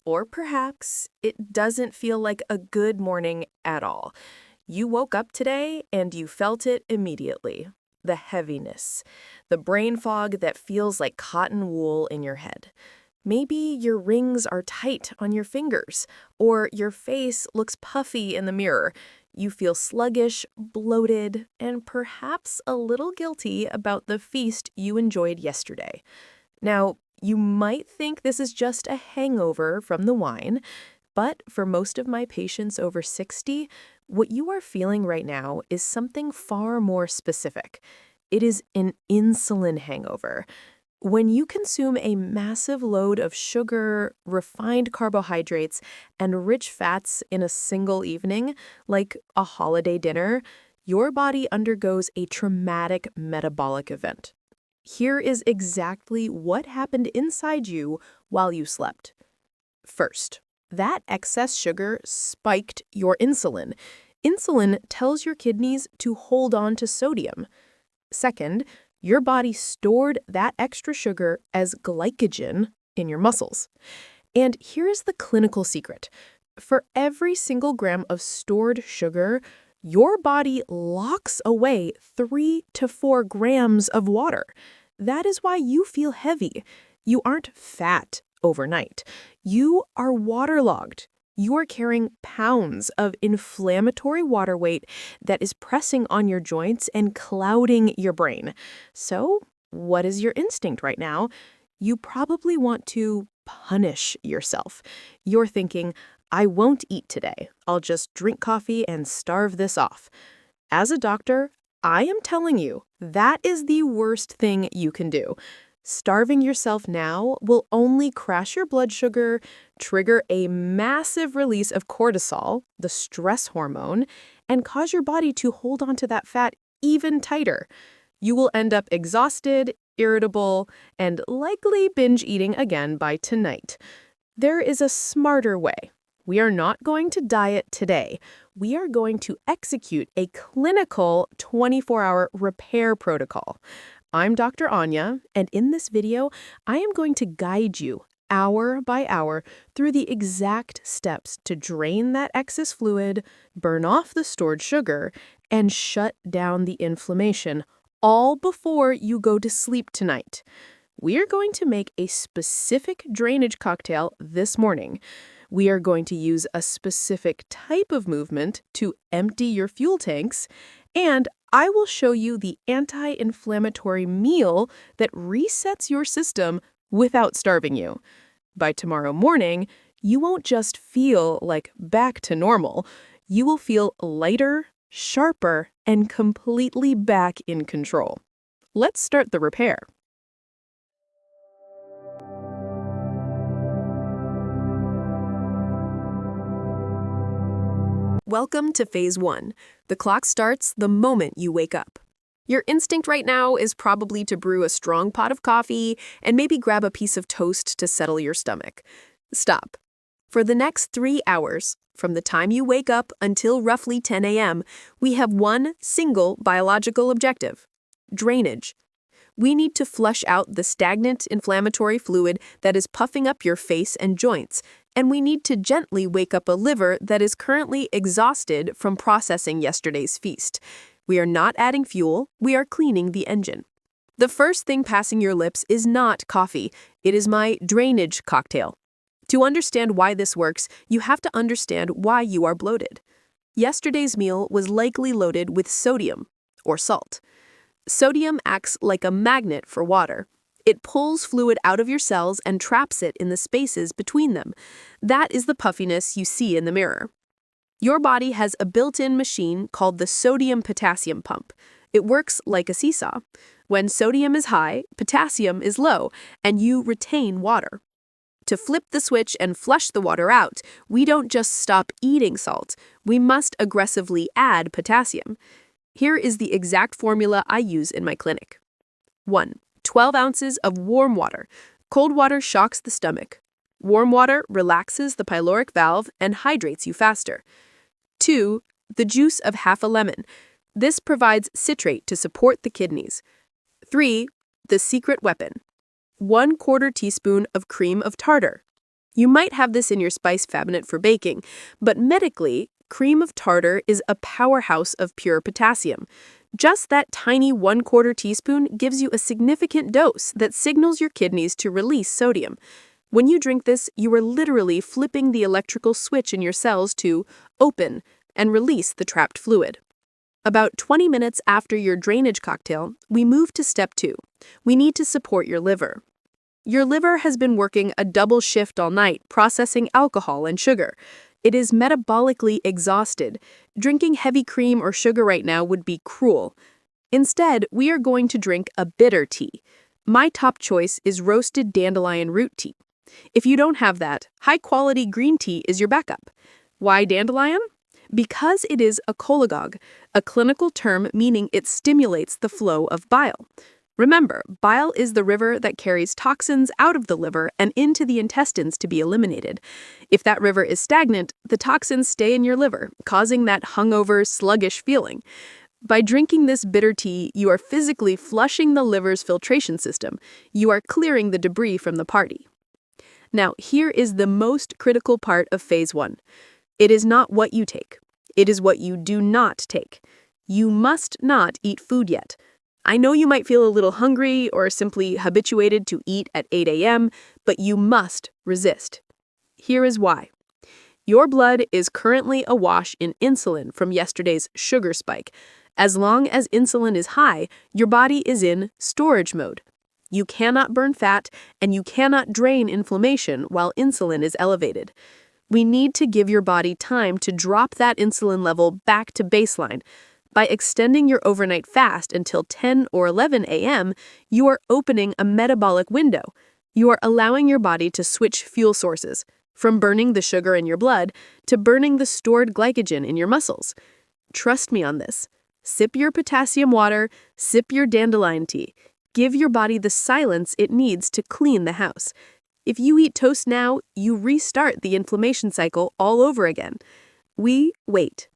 Or perhaps it doesn't feel like a good morning at all. You woke up today and you felt it immediately. The heaviness, the brain fog that feels like cotton wool in your head. Maybe your rings are tight on your fingers, or your face looks puffy in the mirror. You feel sluggish, bloated, and perhaps a little guilty about the feast you enjoyed yesterday. Now, you might think this is just a hangover from the wine, but for most of my patients over 60, what you are feeling right now is something far more specific. It is an insulin hangover. When you consume a massive load of sugar, refined carbohydrates, and rich fats in a single evening, like a holiday dinner, your body undergoes a traumatic metabolic event. Here is exactly what happened inside you while you slept. First, that excess sugar spiked your insulin. Insulin tells your kidneys to hold on to sodium. Second, your body stored that extra sugar as glycogen in your muscles. And here's the clinical secret. For every single gram of stored sugar, your body locks away 3 to 4 grams of water. That is why you feel heavy. You aren't fat overnight. You are waterlogged. You are carrying pounds of inflammatory water weight that is pressing on your joints and clouding your brain. So, what is your instinct right now? You probably want to punish yourself. You're thinking, I won't eat today. I'll just drink coffee and starve this off. As a doctor, I am telling you, that is the worst thing you can do. Starving yourself now will only crash your blood sugar, trigger a massive release of cortisol, the stress hormone, and cause your body to hold on to that fat even tighter. You will end up exhausted, irritable, and likely binge eating again by tonight. There is a smarter way. We are not going to diet today. We are going to execute a clinical 24-hour repair protocol. I'm Dr. Anya, and in this video, I am going to guide you hour by hour through the exact steps to drain that excess fluid, burn off the stored sugar, and shut down the inflammation, all before you go to sleep tonight. We are going to make a specific drainage cocktail this morning. We are going to use a specific type of movement to empty your fuel tanks, and I will show you the anti-inflammatory meal that resets your system without starving you. By tomorrow morning, you won't just feel like back to normal. You will feel lighter, sharper, and completely back in control. Let's start the repair. Welcome to Phase 1. The clock starts the moment you wake up. Your instinct right now is probably to brew a strong pot of coffee and maybe grab a piece of toast to settle your stomach. Stop. For the next 3 hours, from the time you wake up until roughly 10 a.m., we have one single biological objective: drainage. We need to flush out the stagnant inflammatory fluid that is puffing up your face and joints, and we need to gently wake up a liver that is currently exhausted from processing yesterday's feast. We are not adding fuel, we are cleaning the engine. The first thing passing your lips is not coffee, it is my drainage cocktail. To understand why this works, you have to understand why you are bloated. Yesterday's meal was likely loaded with sodium, or salt. Sodium acts like a magnet for water. It pulls fluid out of your cells and traps it in the spaces between them. That is the puffiness you see in the mirror. Your body has a built-in machine called the Sodium-Potassium pump. It works like a seesaw. When sodium is high, potassium is low, and you retain water. To flip the switch and flush the water out, we don't just stop eating salt. We must aggressively add potassium. Here is the exact formula I use in my clinic. 1. 12 ounces of warm water. Cold water shocks the stomach. Warm water relaxes the pyloric valve and hydrates you faster. 2. The juice of half a lemon. This provides citrate to support the kidneys. 3. The secret weapon. 1/4 teaspoon of cream of tartar. You might have this in your spice cabinet for baking, but medically, cream of tartar is a powerhouse of pure potassium. Just that tiny 1/4 teaspoon gives you a significant dose that signals your kidneys to release sodium. When you drink this, you are literally flipping the electrical switch in your cells to open and release the trapped fluid. About 20 minutes after your drainage cocktail, we move to step 2. We need to support your liver. Your liver has been working a double shift all night, processing alcohol and sugar. It is metabolically exhausted. Drinking heavy cream or sugar right now would be cruel. Instead, we are going to drink a bitter tea. My top choice is roasted dandelion root tea. If you don't have that, high-quality green tea is your backup. Why dandelion? Because it is a cholagogue, a clinical term meaning it stimulates the flow of bile. Remember, bile is the river that carries toxins out of the liver and into the intestines to be eliminated. If that river is stagnant, the toxins stay in your liver, causing that hungover, sluggish feeling. By drinking this bitter tea, you are physically flushing the liver's filtration system. You are clearing the debris from the party. Now, here is the most critical part of phase 1. It is not what you take. It is what you do not take. You must not eat food yet. I know you might feel a little hungry or simply habituated to eat at 8 a.m., but you must resist. Here is why. Your blood is currently awash in insulin from yesterday's sugar spike. As long as insulin is high, your body is in storage mode. You cannot burn fat, and you cannot drain inflammation while insulin is elevated. We need to give your body time to drop that insulin level back to baseline. By extending your overnight fast until 10 or 11 a.m., you are opening a metabolic window. You are allowing your body to switch fuel sources, from burning the sugar in your blood to burning the stored glycogen in your muscles. Trust me on this. Sip your potassium water, sip your dandelion tea. Give your body the silence it needs to clean the house. If you eat toast now, you restart the inflammation cycle all over again. We wait.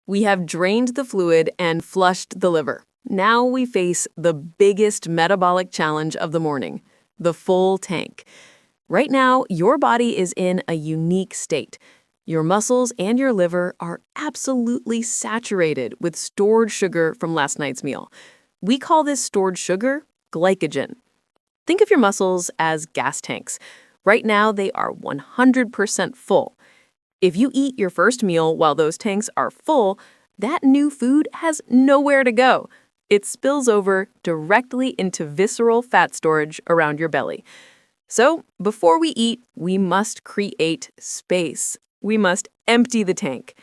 We have drained the fluid and flushed the liver. Now we face the biggest metabolic challenge of the morning, the full tank. Right now, your body is in a unique state. Your muscles and your liver are absolutely saturated with stored sugar from last night's meal. We call this stored sugar glycogen. Think of your muscles as gas tanks. Right now, they are 100% full. If you eat your first meal while those tanks are full, that new food has nowhere to go. It spills over directly into visceral fat storage around your belly. So, before we eat, we must create space. We must empty the tank.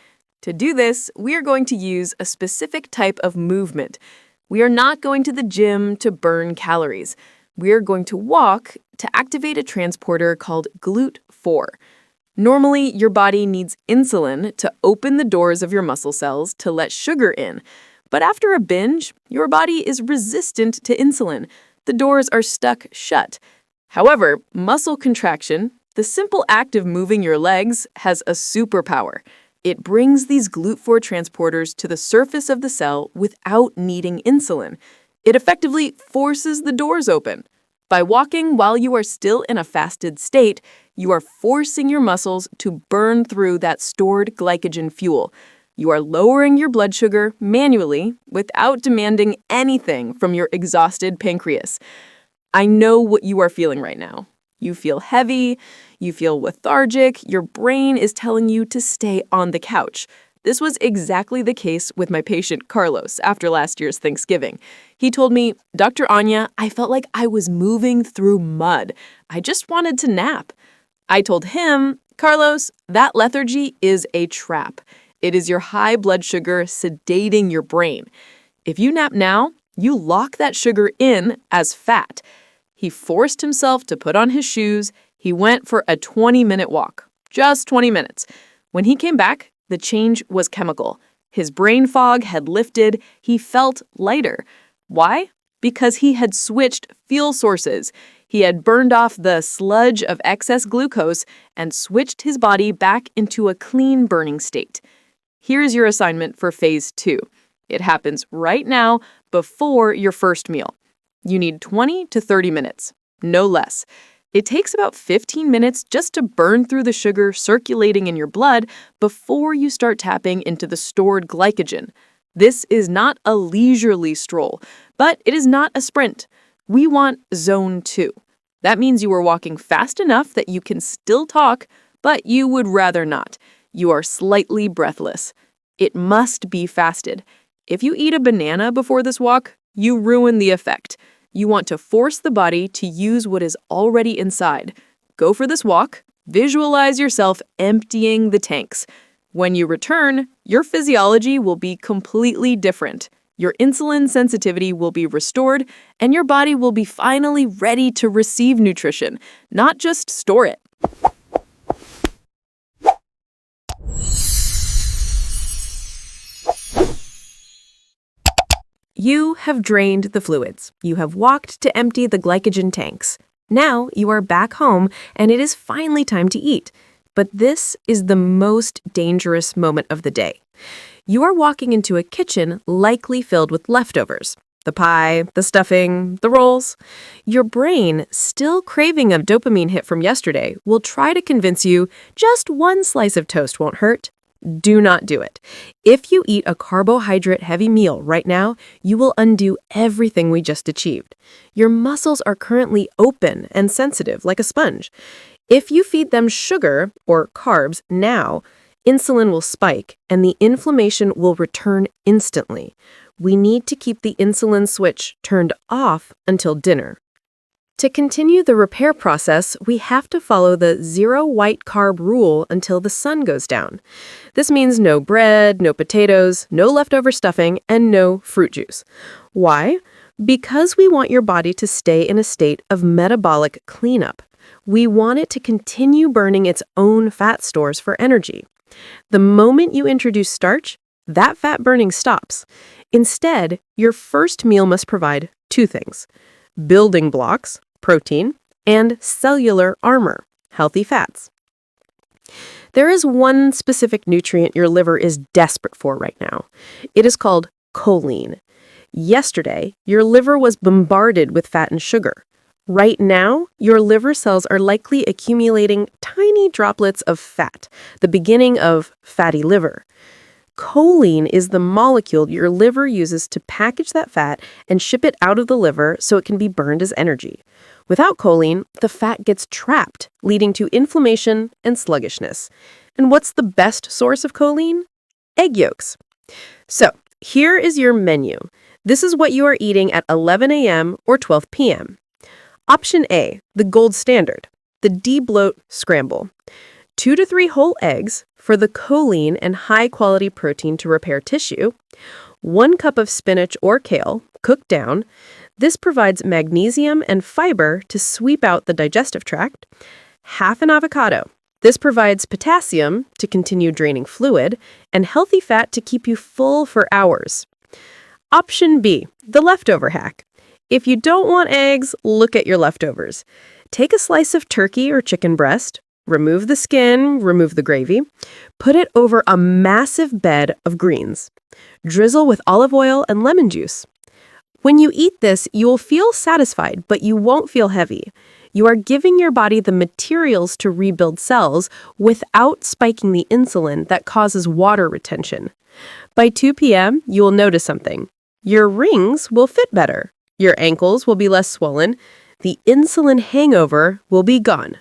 To do this, we are going to use a specific type of movement. We are not going to the gym to burn calories. We are going to walk to activate a transporter called GLUT4. Normally, your body needs insulin to open the doors of your muscle cells to let sugar in. But after a binge, your body is resistant to insulin. The doors are stuck shut. However, muscle contraction, the simple act of moving your legs, has a superpower. It brings these GLUT4 transporters to the surface of the cell without needing insulin. It effectively forces the doors open. By walking while you are still in a fasted state, you are forcing your muscles to burn through that stored glycogen fuel. You are lowering your blood sugar manually without demanding anything from your exhausted pancreas. I know what you are feeling right now. You feel heavy, you feel lethargic, your brain is telling you to stay on the couch. This was exactly the case with my patient Carlos after last year's Thanksgiving. He told me, "Dr. Anya, I felt like I was moving through mud. I just wanted to nap." I told him, "Carlos, that lethargy is a trap. It is your high blood sugar sedating your brain. If you nap now, you lock that sugar in as fat." He forced himself to put on his shoes. He went for a 20-minute walk, just 20 minutes. When he came back, the change was chemical. His brain fog had lifted. He felt lighter. Why? Because he had switched fuel sources. He had burned off the sludge of excess glucose and switched his body back into a clean burning state. Here's your assignment for phase 2. It happens right now before your first meal. You need 20 to 30 minutes, no less. It takes about 15 minutes just to burn through the sugar circulating in your blood before you start tapping into the stored glycogen. This is not a leisurely stroll, but it is not a sprint. We want zone 2. That means you are walking fast enough that you can still talk, but you would rather not. You are slightly breathless. It must be fasted. If you eat a banana before this walk, you ruin the effect. You want to force the body to use what is already inside. Go for this walk. Visualize yourself emptying the tanks. When you return, your physiology will be completely different. Your insulin sensitivity will be restored, and your body will be finally ready to receive nutrition, not just store it. You have drained the fluids. You have walked to empty the glycogen tanks. Now you are back home, and it is finally time to eat. But this is the most dangerous moment of the day. You are walking into a kitchen likely filled with leftovers. The pie, the stuffing, the rolls. Your brain, still craving a dopamine hit from yesterday, will try to convince you just one slice of toast won't hurt. Do not do it. If you eat a carbohydrate-heavy meal right now, you will undo everything we just achieved. Your muscles are currently open and sensitive like a sponge. If you feed them sugar, or carbs, now, insulin will spike and the inflammation will return instantly. We need to keep the insulin switch turned off until dinner. To continue the repair process, we have to follow the 0 white carb rule until the sun goes down. This means no bread, no potatoes, no leftover stuffing, and no fruit juice. Why? Because we want your body to stay in a state of metabolic cleanup. We want it to continue burning its own fat stores for energy. The moment you introduce starch, that fat burning stops. Instead, your first meal must provide 2 things: building blocks, protein, and cellular armor, healthy fats. There is one specific nutrient your liver is desperate for right now. It is called choline. Yesterday, your liver was bombarded with fat and sugar. Right now, your liver cells are likely accumulating tiny droplets of fat, the beginning of fatty liver. Choline is the molecule your liver uses to package that fat and ship it out of the liver so it can be burned as energy. Without choline, the fat gets trapped, leading to inflammation and sluggishness. And what's the best source of choline? Egg yolks. So, here is your menu. This is what you are eating at 11 a.m. or 12 p.m. Option A, the gold standard, the de-bloat scramble. 2 to 3 whole eggs for the choline and high-quality protein to repair tissue. 1 cup of spinach or kale, cooked down. This provides magnesium and fiber to sweep out the digestive tract. Half an avocado. This provides potassium to continue draining fluid and healthy fat to keep you full for hours. Option B, the leftover hack. If you don't want eggs, look at your leftovers. Take a slice of turkey or chicken breast, remove the skin, remove the gravy, put it over a massive bed of greens. Drizzle with olive oil and lemon juice. When you eat this, you will feel satisfied, but you won't feel heavy. You are giving your body the materials to rebuild cells without spiking the insulin that causes water retention. By 2 p.m., you will notice something. Your rings will fit better. Your ankles will be less swollen. The insulin hangover will be gone.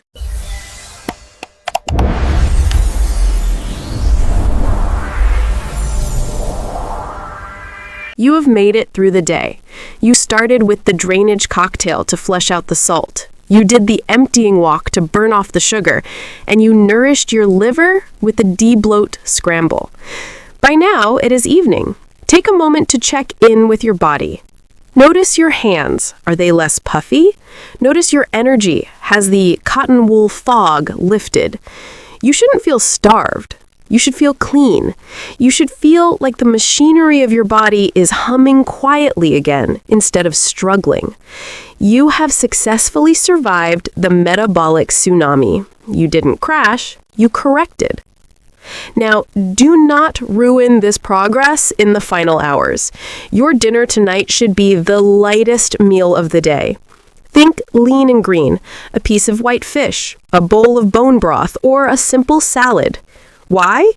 You have made it through the day. You started with the drainage cocktail to flush out the salt. You did the emptying walk to burn off the sugar, and you nourished your liver with the de-bloat scramble. By now, it is evening. Take a moment to check in with your body. Notice your hands. Are they less puffy? Notice your energy. Has the cotton wool fog lifted? You shouldn't feel starved. You should feel clean. You should feel like the machinery of your body is humming quietly again instead of struggling. You have successfully survived the metabolic tsunami. You didn't crash, you corrected. Now, do not ruin this progress in the final hours. Your dinner tonight should be the lightest meal of the day. Think lean and green, a piece of white fish, a bowl of bone broth, or a simple salad. Why?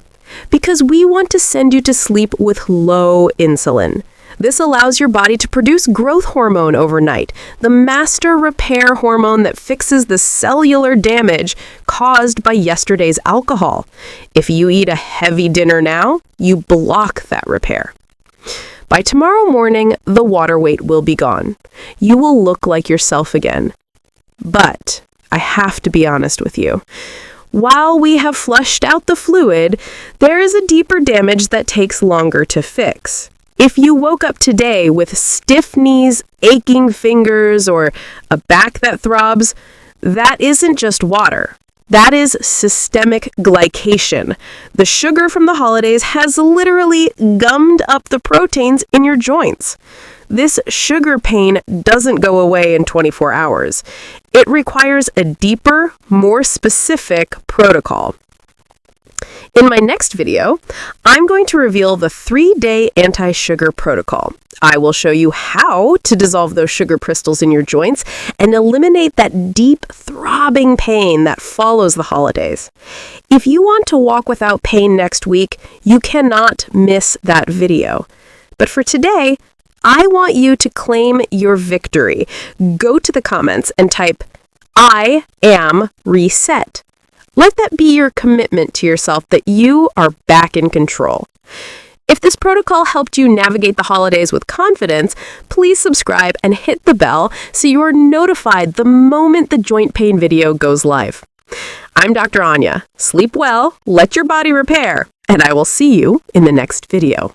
Because we want to send you to sleep with low insulin. This allows your body to produce growth hormone overnight, the master repair hormone that fixes the cellular damage caused by yesterday's alcohol. If you eat a heavy dinner now, you block that repair. By tomorrow morning, the water weight will be gone. You will look like yourself again. But I have to be honest with you. While we have flushed out the fluid, there is a deeper damage that takes longer to fix. If you woke up today with stiff knees, aching fingers, or a back that throbs, that isn't just water. That is systemic glycation. The sugar from the holidays has literally gummed up the proteins in your joints. This sugar pain doesn't go away in 24 hours. It requires a deeper, more specific protocol. In my next video, I'm going to reveal the 3-day anti-sugar protocol. I will show you how to dissolve those sugar crystals in your joints and eliminate that deep, throbbing pain that follows the holidays. If you want to walk without pain next week, you cannot miss that video. But for today, I want you to claim your victory. Go to the comments and type, "I am reset." Let that be your commitment to yourself that you are back in control. If this protocol helped you navigate the holidays with confidence, please subscribe and hit the bell so you are notified the moment the joint pain video goes live. I'm Dr. Anya. Sleep well, let your body repair, and I will see you in the next video.